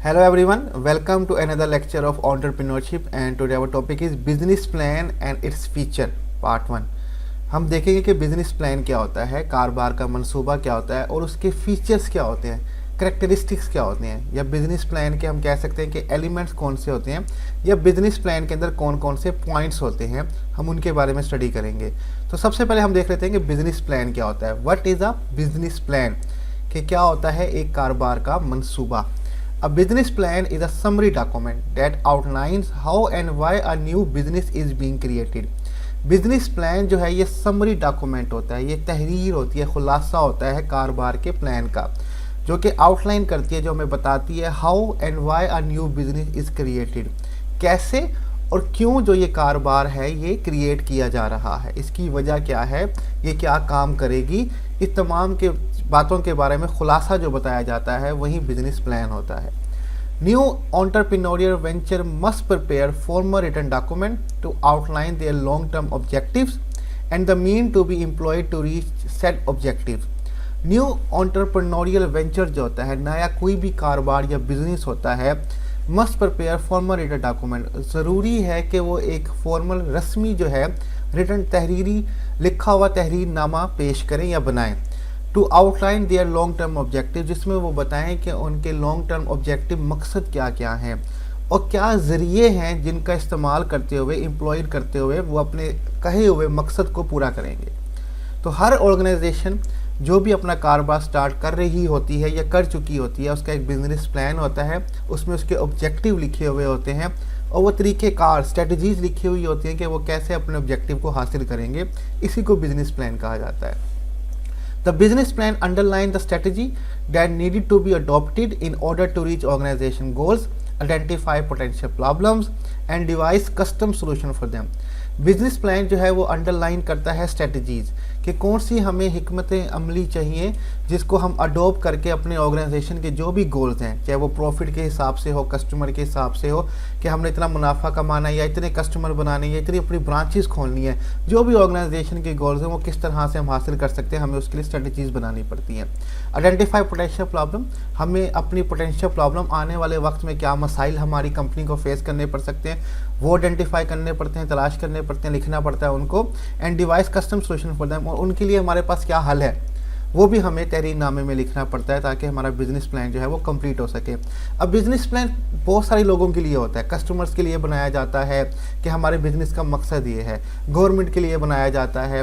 Hello everyone, welcome to another lecture of entrepreneurship and today our topic is business plan and its feature part 1। हम देखेंगे कि business plan क्या होता है, कारोबार का मंसूबा क्या होता है और उसके फीचर्स क्या होते हैं, करेक्टरिस्टिक्स क्या होते हैं, या बिजनेस प्लान के हम कह सकते हैं कि एलिमेंट्स कौन से होते हैं, या बिजनेस प्लान के अंदर कौन कौन से पॉइंट्स होते हैं, हम उनके बारे में स्टडी करेंगे। तो सबसे पहले हम देख लेते हैं कि बिजनेस प्लान क्या होता है। What is a business plan, कि क्या होता है एक कारोबार का मंसूबा। A business plan is a summary document that outlines how and why a new business is being created। Business plan जो है ये समरी डॉक्यूमेंट होता है, ये तहरीर होती है, खुलासा होता है कारोबार के प्लान का, जो कि आउटलाइन करती है, जो हमें बताती है how and why a new business is created, कैसे और क्यों जो ये कारोबार है ये क्रिएट किया जा रहा है, इसकी वजह क्या है, ये क्या काम करेगी, इस तमाम के बातों के बारे में खुलासा जो बताया जाता है वही बिजनेस प्लान होता है। New entrepreneurial venture must prepare formal written document to outline their long term objectives and the mean to be employed to reach set objectives. New entrepreneurial venture जो होता है, नया कोई भी कारोबार या बिजनेस होता है, must prepare formal written document, ज़रूरी है कि वो एक फॉर्मल रस्मी जो है रिटन तहरीरी लिखा हुआ तहरीर नामा पेश करें या बनाएं। To outline their long term objective, जिसमें वो बताएं कि उनके लॉन्ग टर्म ऑब्जेक्टिव मकसद क्या क्या हैं और क्या ज़रिए हैं जिनका इस्तेमाल करते हुए, एम्प्लॉयड करते हुए वो अपने कहे हुए मकसद को पूरा करेंगे। तो हर ऑर्गेनाइजेशन जो भी अपना कारोबार स्टार्ट कर रही होती है या कर चुकी होती है, उसका एक बिजनेस प्लान होता है, उसमें उसके ऑब्जेक्टिव लिखे हुए होते हैं और वो तरीक़ेकार स्ट्रेटजीज लिखी हुई होती हैं कि वो कैसे अपने ऑब्जेक्टिव को हासिल करेंगे। इसी को बिजनेस प्लान कहा जाता है। The business plan underlines the strategy that needed to be adopted in order to reach organization goals, identify potential problems, and devise custom solution for them। Business plan जो है वो अंडरलाइन करता है strategies कि कौन सी हमें हिकमतें अमली चाहिए जिसको हम अडोप्ट करके अपने ऑर्गेनाइजेशन के जो भी गोल्स हैं, चाहे वो प्रॉफिट के हिसाब से हो, कस्टमर के हिसाब से हो कि हमने इतना मुनाफा कमाना है या इतने कस्टमर बनाने या इतनी अपनी ब्रांचेस खोलनी है, जो भी ऑर्गेनाइजेशन के गोल्स हैं वो किस तरह से हम हासिल कर सकते हैं, हमें उसके लिए स्ट्रेटजीज़ बनानी पड़ती हैं। आइडेंटिफाई पोटेंशियल प्रॉब्लम, हमें अपनी पोटेंशियल प्रॉब्लम आने वाले वक्त में क्या मसाइल हमारी कंपनी को फेस करने पड़ सकते हैं वो आइडेंटिफाई करने पड़ते हैं, तलाश करने पड़ते हैं, लिखना पड़ता है उनको। And device custom solution for them, और उनके लिए हमारे पास क्या हल है वो भी हमें तहरीर नामे में लिखना पड़ता है ताकि हमारा बिजनेस प्लान जो है वो कंप्लीट हो सके। अब बिजनेस प्लान बहुत सारे लोगों के लिए होता है, कस्टमर्स के लिए बनाया जाता है कि हमारे बिजनेस का मकसद ये है, गवर्नमेंट के लिए बनाया जाता है,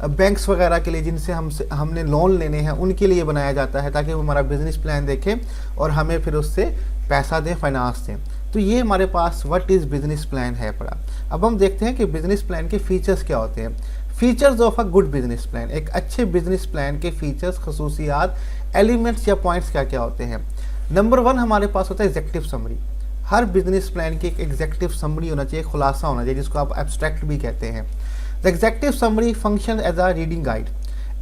बैंक्स वगैरह के लिए जिनसे हमने लोन लेने हैं उनके लिए बनाया जाता है ताकि वो हमारा बिजनेस प्लान देखें और हमें फिर उससे पैसा दें, फाइनेंस दें। तो ये हमारे पास व्हाट इज़ बिजनेस प्लान है पड़ा। अब हम देखते हैं कि बिजनेस प्लान के फीचर्स क्या होते हैं। Features of a good business plan, एक अच्छे बिजनेस प्लान के फीचर्स, खसूसियात, एलिमेंट्स या पॉइंट्स क्या क्या होते हैं। नंबर 1 हमारे पास होता है एग्जेक्टिव समरी। हर बिजनेस प्लान की एक एग्जेक्टिव समरी होना चाहिए, खुलासा होना चाहिए, जिसको आप एब्स्ट्रैक्ट भी कहते हैं। The executive summary function as a reading guide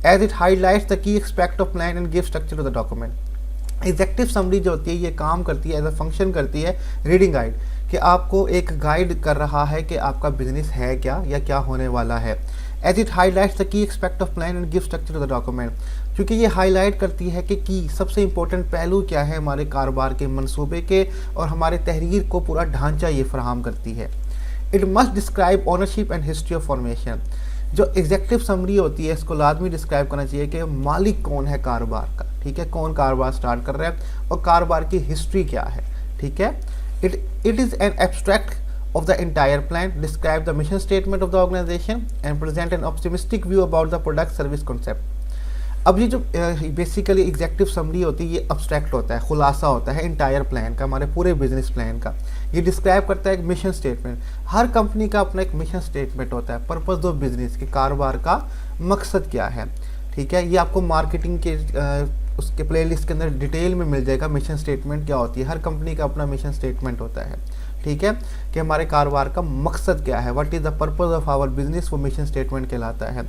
as it highlights the key aspect of plan and give structure to the document. Executive summary जो होती है ये काम करती है, एज अ फंक्शन करती है रीडिंग गाइड, कि आपको एक गाइड कर रहा है कि आपका बिजनेस है क्या या क्या होने वाला है। As it highlights the key expect of plan and give structure to the document, क्योंकि ये हाईलाइट करती है कि की सबसे इंपॉर्टेंट पहलू क्या है हमारे कारोबार के मंसूबे के, और हमारे तहरीर को पूरा ढांचा ये फराहम करती है। It must describe ownership and history of formation. जो एग्जेक्टिव समरी होती है इसको लाजमी डिस्क्राइब करना चाहिए कि मालिक कौन है कारोबार का, ठीक है, कौन कारोबार स्टार्ट कर रहा है और कारोबार की हिस्ट्री क्या है, ठीक है। It is an abstract of the entire plan, describe the mission statement of the organization and present an optimistic view about the product service concept। अब ये जो बेसिकली एग्जेक्टिव समरी होती है ये अब्स्ट्रैक्ट होता है, खुलासा होता है इंटायर प्लान का, हमारे पूरे बिजनेस प्लान का। ये डिस्क्राइब करता है एक मिशन स्टेटमेंट, हर कंपनी का अपना एक मिशन स्टेटमेंट होता है, पर्पस ऑफ बिजनेस के कारोबार का मकसद क्या है, ठीक है। ये आपको मार्केटिंग के उसके प्लेलिस्ट के अंदर डिटेल में मिल जाएगा मिशन स्टेटमेंट क्या होती है। हर कंपनी का अपना मिशन स्टेटमेंट होता है, ठीक है, कि हमारे कारोबार का मकसद क्या है, what is the purpose of our business, वो मिशन स्टेटमेंट कहलाता है।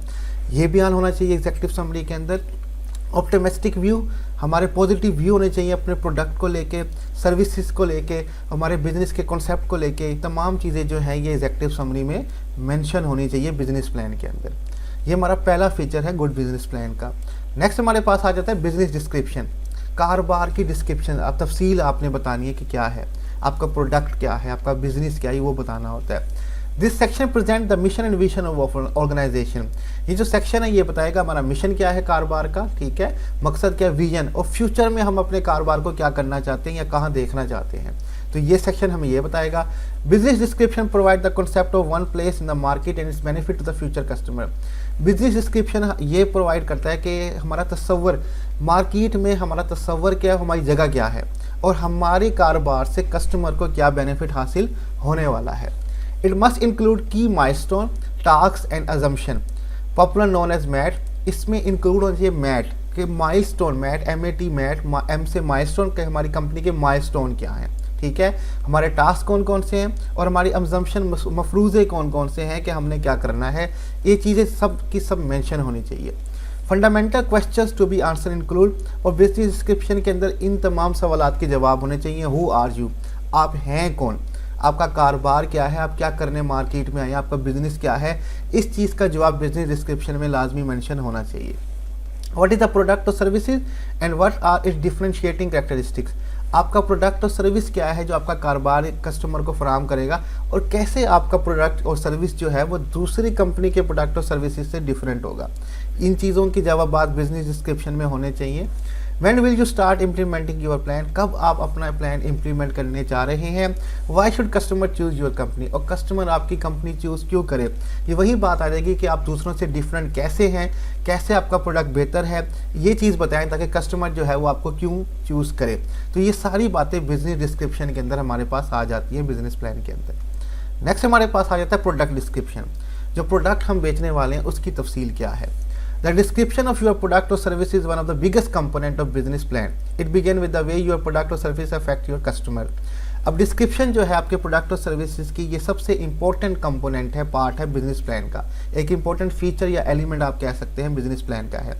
ये बयान होना चाहिए एग्जेक्टिव समरी के अंदर। ऑप्टिमिस्टिक व्यू, हमारे पॉजिटिव व्यू होने चाहिए अपने प्रोडक्ट को लेके, सर्विसेज को लेके, हमारे बिजनेस के कॉन्सेप्ट को लेके, तमाम चीज़ें जो हैं ये एग्जेक्टिव समरी में मेंशन होनी चाहिए बिजनेस प्लान के अंदर। ये हमारा पहला फीचर है गुड बिजनेस प्लान का। नेक्स्ट हमारे पास आ जाता है बिजनेस डिस्क्रिप्शन। कारोबार की डिस्क्रिप्शन, आप तफसील आपने बतानी है कि क्या है आपका प्रोडक्ट, क्या है आपका बिजनेस, क्या है वो बताना होता है। This section present the mission and vision of organisation. ये जो सेक्शन है ये बताएगा हमारा मिशन क्या है कारोबार का, ठीक है, मकसद क्या है, विजन, और फ्यूचर में हम अपने कारोबार को क्या करना चाहते हैं या कहाँ देखना चाहते हैं, तो ये सेक्शन हमें ये बताएगा। Business description provide the concept of one place in the market and its benefit to the future customer. Business description ये प्रोवाइड करता है कि हमारा तस्वर मार्केट में, हमारा तस्वर क्या है, हमारी जगह क्या है और हमारे कारोबार से कस्टमर को क्या बेनिफिट हासिल होने वाला है। It must include key milestone, task and assumption, popular known as MAT. इसमें इंक्लूड होना चाहिए मैट के milestone, MAT MAT MAT, M से माइलस्टोन के हमारी कंपनी के माइलस्टोन क्या हैं, ठीक है, हमारे टास्क कौन कौन से हैं और हमारी अजम्पशन मफरूज़े कौन कौन से हैं कि हमने क्या करना है, ये चीज़ें सब की सब मेंशन होनी चाहिए। Fundamental questions to be answer include, और बिजनेस डिस्क्रिप्शन के अंदर इन तमाम सवालात के जवाब होने चाहिए। हु आर यू, आप हैं कौन, आपका कारोबार क्या है, आप क्या करने मार्केट में आए, आपका बिजनेस क्या है, इस चीज़ का जवाब बिजनेस डिस्क्रिप्शन में लाजमी मेंशन होना चाहिए। व्हाट इज़ द प्रोडक्ट और services and what are its differentiating characteristics, आपका प्रोडक्ट और सर्विस क्या है जो आपका कारोबार कस्टमर को फराहम करेगा और कैसे आपका प्रोडक्ट और सर्विस जो है वो दूसरी कंपनी के प्रोडक्ट और सर्विसेज से डिफरेंट होगा। इन चीज़ों के जवाब बिजनेस डिस्क्रिप्शन में होने चाहिए। When will you start implementing your plan, कब आप अपना प्लान इम्प्लीमेंट करने जा रहे हैं। Why should customer choose your company, और कस्टमर आपकी कंपनी चूज़ क्यों करे। ये वही बात आ जाएगी कि आप दूसरों से डिफरेंट कैसे हैं, कैसे आपका प्रोडक्ट बेहतर है, ये चीज़ बताएं ताकि कस्टमर जो है वो आपको क्यों चूज़ करे। तो ये सारी बातें बिजनेस डिस्क्रिप्शन के अंदर हमारे पास आ जाती हैं बिजनेस प्लान के अंदर। नेक्स्ट हमारे पास आ जाता है प्रोडक्ट डिस्क्रिप्शन, जो प्रोडक्ट हम बेचने वाले हैं उसकी तफसील क्या है। The description of your product or service is one of the biggest component of business plan. It begins with the way your product or service affect your customer. अब डिस्क्रिप्शन जो है आपके प्रोडक्ट और सर्विसेज की, ये सबसे important component है, part है बिजनेस प्लान का, एक इंपॉर्टेंट फीचर या एलिमेंट आप कह सकते हैं बिजनेस प्लान का है।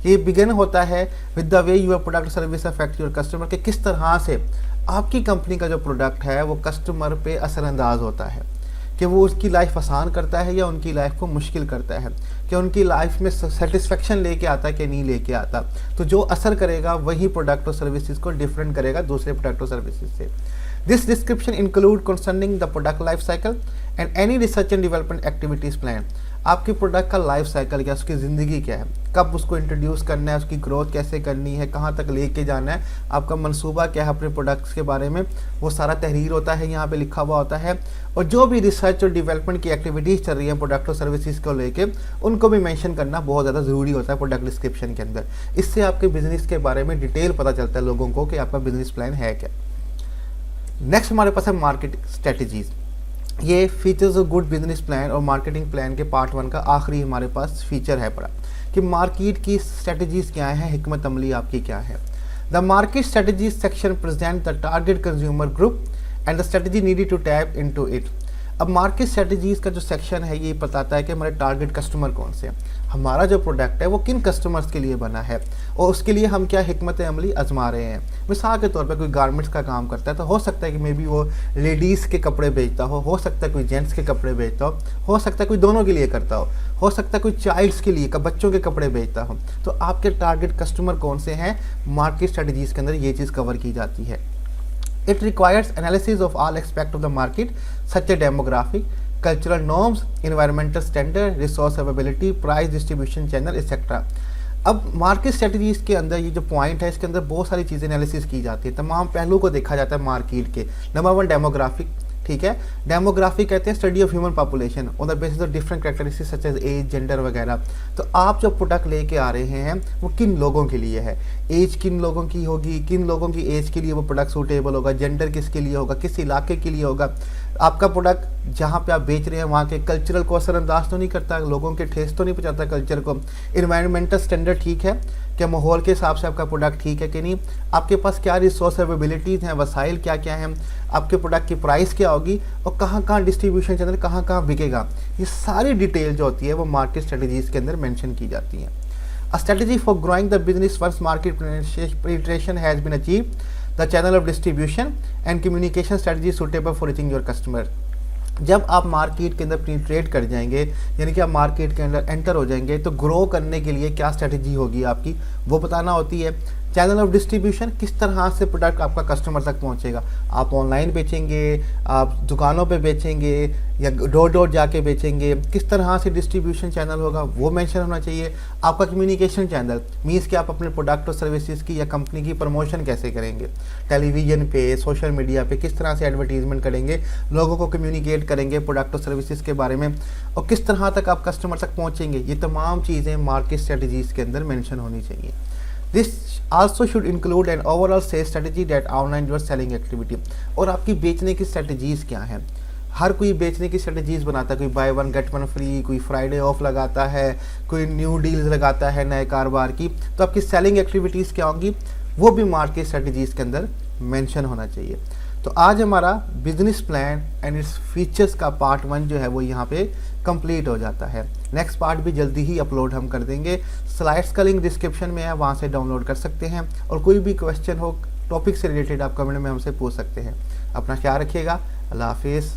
ये बिगिन होता है with the way your product और सर्विस अफेक्ट योर कस्टमर, के किस तरह से आपकी कंपनी का जो प्रोडक्ट है वो कस्टमर पे असरअंदाज होता है, कि वो उसकी लाइफ आसान करता है या उनकी लाइफ को मुश्किल करता है, कि उनकी लाइफ में सेटिस्फेक्शन लेके आता है कि नहीं लेके आता। तो जो असर करेगा वही प्रोडक्ट और सर्विसेज को डिफरेंट करेगा दूसरे प्रोडक्ट और सर्विसेज से। This description include concerning the product life cycle and any research and development activities plan. आपकी प्रोडक्ट का लाइफ साइकिल क्या, उसकी ज़िंदगी क्या है, कब उसको इंट्रोड्यूस करना है, उसकी ग्रोथ कैसे करनी है, कहाँ तक लेके जाना है, आपका मंसूबा क्या है अपने प्रोडक्ट्स के बारे में, वो सारा तहरीर होता है, यहाँ पे लिखा हुआ होता है। और जो भी रिसर्च और डेवलपमेंट की एक्टिविटीज़ चल रही हैं प्रोडक्ट और सर्विसेज को लेके, उनको भी मेंशन करना बहुत ज़्यादा ज़रूरी होता है प्रोडक्ट डिस्क्रिप्शन के अंदर। इससे आपके बिजनेस के बारे में डिटेल पता चलता है लोगों को कि आपका बिजनेस प्लान है क्या। नेक्स्ट हमारे पास है मार्केट स्ट्रेटजीज़। ये features of good business plan और मार्केटिंग प्लान के पार्ट 1 का आखिरी हमारे पास फीचर है पड़ा, कि मार्केट की स्ट्रेटजीज़ क्या है, हिकमत अमली आपकी क्या है। The market strategies section present the target consumer group and the strategy needed to tap into it. अब मार्केट स्ट्रेटजीज़ का जो सेक्शन है ये बताता है कि हमारे टारगेट कस्टमर कौन से हैं, हमारा जो प्रोडक्ट है वो किन कस्टमर्स के लिए बना है और उसके लिए हम क्या हिकमत अमली आजमा रहे हैं। मिसाल के तौर पर कोई गारमेंट्स का काम करता है तो हो सकता है कि मे बी वो लेडीज़ के कपड़े बेचता हो सकता है कोई जेंट्स के कपड़े बेचता हो सकता है कोई दोनों के लिए करता हो सकता है कोई चाइल्ड्स के लिए बच्चों के कपड़े बेचता हो। तो आपके टारगेट कस्टमर कौन से हैं, मार्केट स्ट्रेटजीज़ के अंदर ये चीज़ कवर की जाती है। It requires analysis of all aspects of the market such as demographic, cultural norms, environmental standard, resource availability, price distribution channel etc. अब मार्केट स्ट्रेटजीज़ के अंदर ये जो पॉइंट है इसके अंदर बहुत सारी चीज़ें एनालिसिस की जाती है, तमाम पहलू को देखा जाता है मार्केट के। नंबर 1 डेमोग्राफिक, ठीक है, डेमोग्राफी कहते हैं study of human population on the basis of different characteristics such as age, gender वगैरह। तो आप जो प्रोडक्ट लेके आ रहे हैं वो किन लोगों के लिए है, एज किन लोगों की होगी, किन लोगों की एज के लिए वो प्रोडक्ट सूटेबल होगा, जेंडर किसके लिए होगा, किस इलाके के लिए होगा, आपका प्रोडक्ट जहाँ पे आप बेच रहे हैं वहाँ के कल्चरल को असरअंदाज तो नहीं करता, लोगों के ठेस तो नहीं पहुँचाता कल्चर को, इन्वायरमेंटल स्टैंडर्ड ठीक है, क्या माहौल के हिसाब से आपका प्रोडक्ट ठीक है कि नहीं, आपके पास क्या रिसोर्स अवेलेबिलिटीज़ हैं, वसाइल क्या क्या हैं, आपके प्रोडक्ट की प्राइस क्या होगी और कहाँ कहाँ डिस्ट्रीब्यूशन चैनल कहाँ कहाँ बिकेगा। ये सारी डिटेल जो होती है वो मार्केट स्ट्रेटजीज़ के अंदर मेंशन की जाती हैं। A strategy for growing the business once market penetration has been achieve the channel of distribution and communication strategy suitable for reaching your customer. जब आप मार्केट के अंदर पेनिट्रेट कर जाएंगे, यानी कि आप मार्केट के अंदर एंटर हो जाएंगे, तो ग्रो करने के लिए क्या स्ट्रेटजी होगी आपकी वो बताना होती है। चैनल ऑफ डिस्ट्रीब्यूशन, किस तरह से प्रोडक्ट आपका कस्टमर तक पहुंचेगा। आप ऑनलाइन बेचेंगे, आप दुकानों पे बेचेंगे या डोर डोर जाके बेचेंगे, किस तरह से डिस्ट्रीब्यूशन चैनल होगा वो मेंशन होना चाहिए। आपका कम्युनिकेशन चैनल मीन्स कि आप अपने प्रोडक्ट और सर्विसेज की या कंपनी की प्रमोशन कैसे करेंगे, टेलीविज़न पे, सोशल मीडिया पे किस तरह से एडवर्टीजमेंट करेंगे, लोगों को कम्युनिकेट करेंगे प्रोडक्ट और सर्विसेज के बारे में, और किस तरह तक आप कस्टमर तक पहुँचेंगे। ये तमाम चीज़ें मार्केट स्ट्रेटजीज़ के अंदर मेंशन होनी चाहिए। This also should include an overall sales strategy that outline your selling activity. और आपकी बेचने की स्ट्रेटजीज़ क्या हैं। हर कोई बेचने की स्ट्रेटजीज़ बनाता है, कोई by one get one free, कोई फ्राइडे ऑफ लगाता है, कोई न्यू डील्स लगाता है नए कारोबार की। तो आपकी सेलिंग एक्टिविटीज़ क्या होंगी वो भी मार्केट स्ट्रेटजीज़ के अंदर मेंशन होना चाहिए। तो आज हमारा business plan and its features का पार्ट 1 जो है वो यहाँ पे कंप्लीट हो जाता है। नेक्स्ट पार्ट भी जल्दी ही अपलोड हम कर देंगे। स्लाइड्स का लिंक डिस्क्रिप्शन में है, वहाँ से डाउनलोड कर सकते हैं। और कोई भी क्वेश्चन हो टॉपिक से रिलेटेड आप कमेंट में हमसे पूछ सकते हैं। अपना ख्याल रखिएगा। अल्लाह हाफिज़।